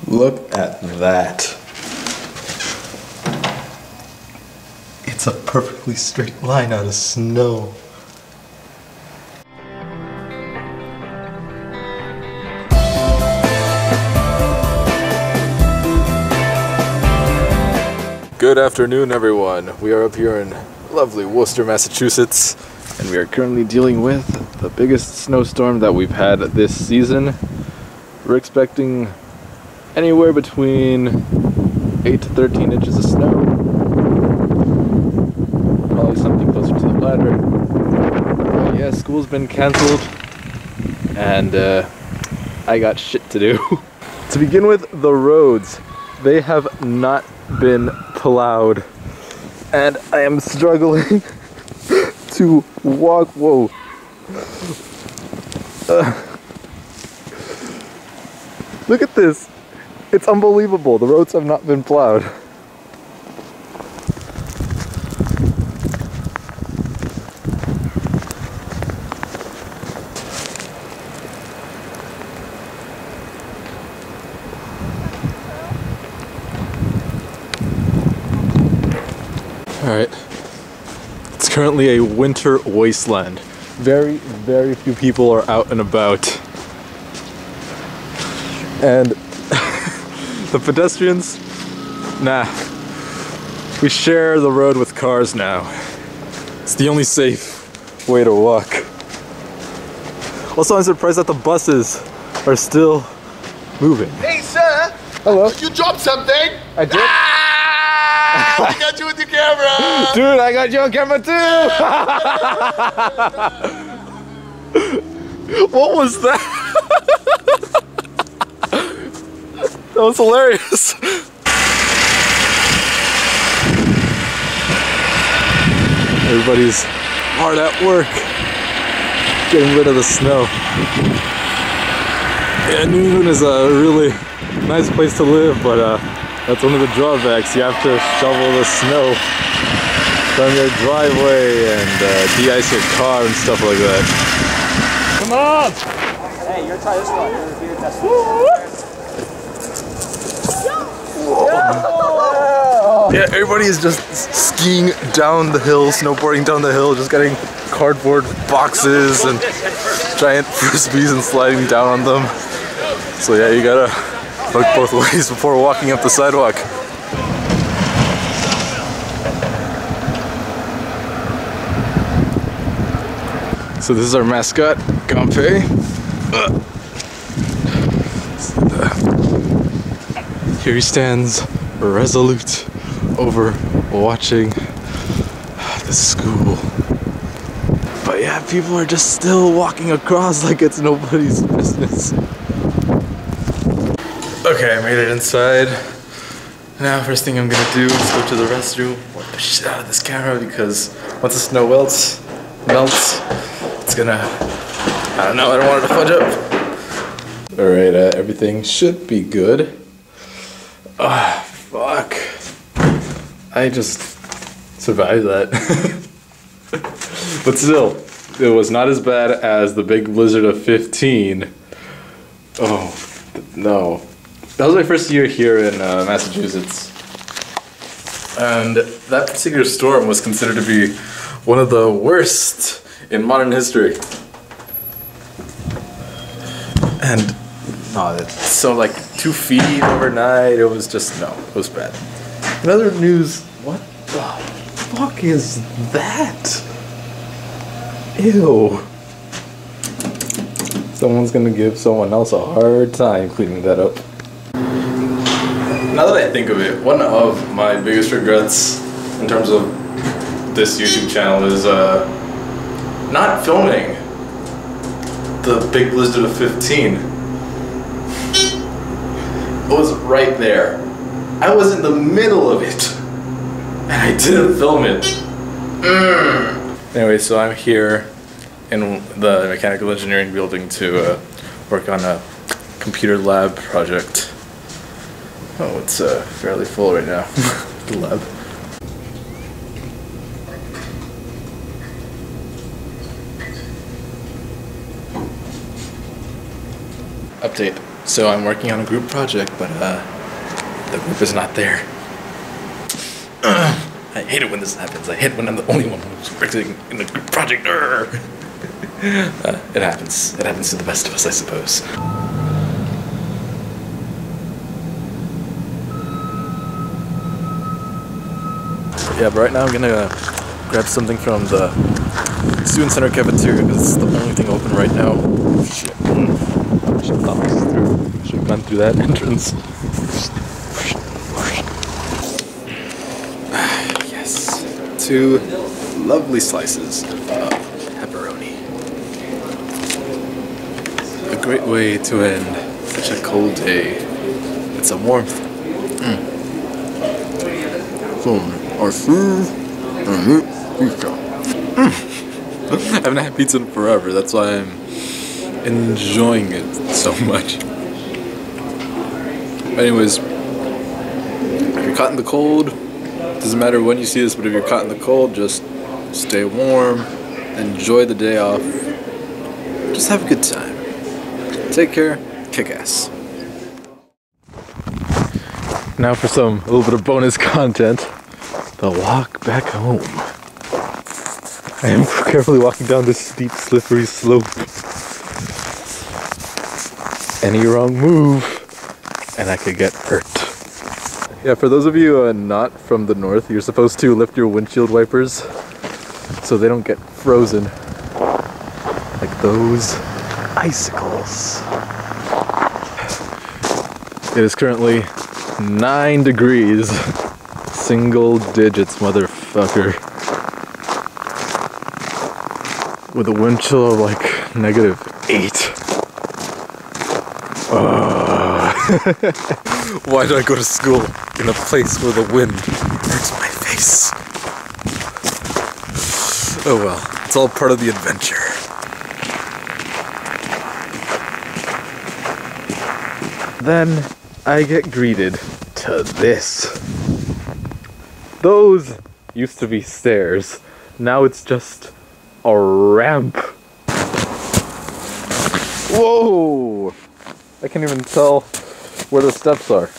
Look at that. It's a perfectly straight line out of snow. Good afternoon, everyone. We are up here in lovely Worcester, Massachusetts, and we are currently dealing with the biggest snowstorm that we've had this season. We're expecting anywhere between 8 to 13 inches of snow. Probably something closer to the latter. But yeah, school's been canceled, and I got shit to do. To begin with, the roads. They have not been plowed, and I am struggling to walk. Whoa. Look at this. It's unbelievable. The roads have not been plowed. Alright. It's currently a winter wasteland. Very, very few people are out and about. And the pedestrians, nah. We share the road with cars now. It's the only safe way to walk. Also, I'm surprised that the buses are still moving. Hey, sir! Hello. You dropped something! I did? Ah! I got you with your camera! Dude, I got you on camera too! What was that? That was hilarious. Everybody's hard at work getting rid of the snow. Yeah, New England is a really nice place to live, but that's one of the drawbacks. You have to shovel the snow from your driveway and de-ice your car and stuff like that. Come on! Hey, you're try this one. You're the beer test. Yeah, everybody is just skiing down the hill, snowboarding down the hill, just getting cardboard boxes and giant frisbees and sliding down on them. So yeah, you gotta look both ways before walking up the sidewalk. So this is our mascot, Gampe. Here he stands, resolute, over watching the school. But yeah, people are just still walking across like it's nobody's business. Okay, I made it inside. Now, first thing I'm gonna do is go to the restroom, wipe the shit out of this camera, because once the snow melts, it's gonna, I don't know, I don't want it to fudge up. Alright, everything should be good. Ah, fuck. I just survived that. But still, it was not as bad as the big blizzard of 15. Oh, no. That was my first year here in Massachusetts. And that particular storm was considered to be one of the worst in modern history. And so like 2 feet overnight, it was just, no, it was bad. In other news, what the fuck is that? Ew. Someone's gonna give someone else a hard time cleaning that up. Now that I think of it, one of my biggest regrets in terms of this YouTube channel is not filming the big blizzard of 15. It was right there. I was in the middle of it, and I didn't film it. Anyway, so I'm here in the mechanical engineering building to work on a computer lab project. Oh, it's fairly full right now, the lab. Update. So I'm working on a group project, but the group is not there. I hate it when this happens. I hate it when I'm the only one who's working in a group project. It happens. It happens to the best of us, I suppose. Yeah, but right now I'm gonna grab something from the student center cafeteria because it's the only thing open right now. Shit. I should have thought this through. I should have gone through that entrance. Yes. 2 lovely slices of pepperoni. A great way to end such a cold day with some warmth. Our food and pizza. I haven't had pizza in forever, that's why I'm enjoying it so much. Anyways, if you're caught in the cold, doesn't matter when you see this, but if you're caught in the cold, just stay warm, enjoy the day off, just have a good time. Take care, kick ass. Now for a little bit of bonus content. The walk back home. I am carefully walking down this steep, slippery slope. Any wrong move, and I could get hurt. Yeah, for those of you not from the north, you're supposed to lift your windshield wipers so they don't get frozen. Like those icicles. It is currently 9 degrees. Single digits, motherfucker. With a wind chill of like -8. Why did I go to school in a place where the wind hurts my face? Oh well, it's all part of the adventure. Then I get greeted to this. Those used to be stairs. Now it's just a ramp. Whoa! I can't even tell where the steps are.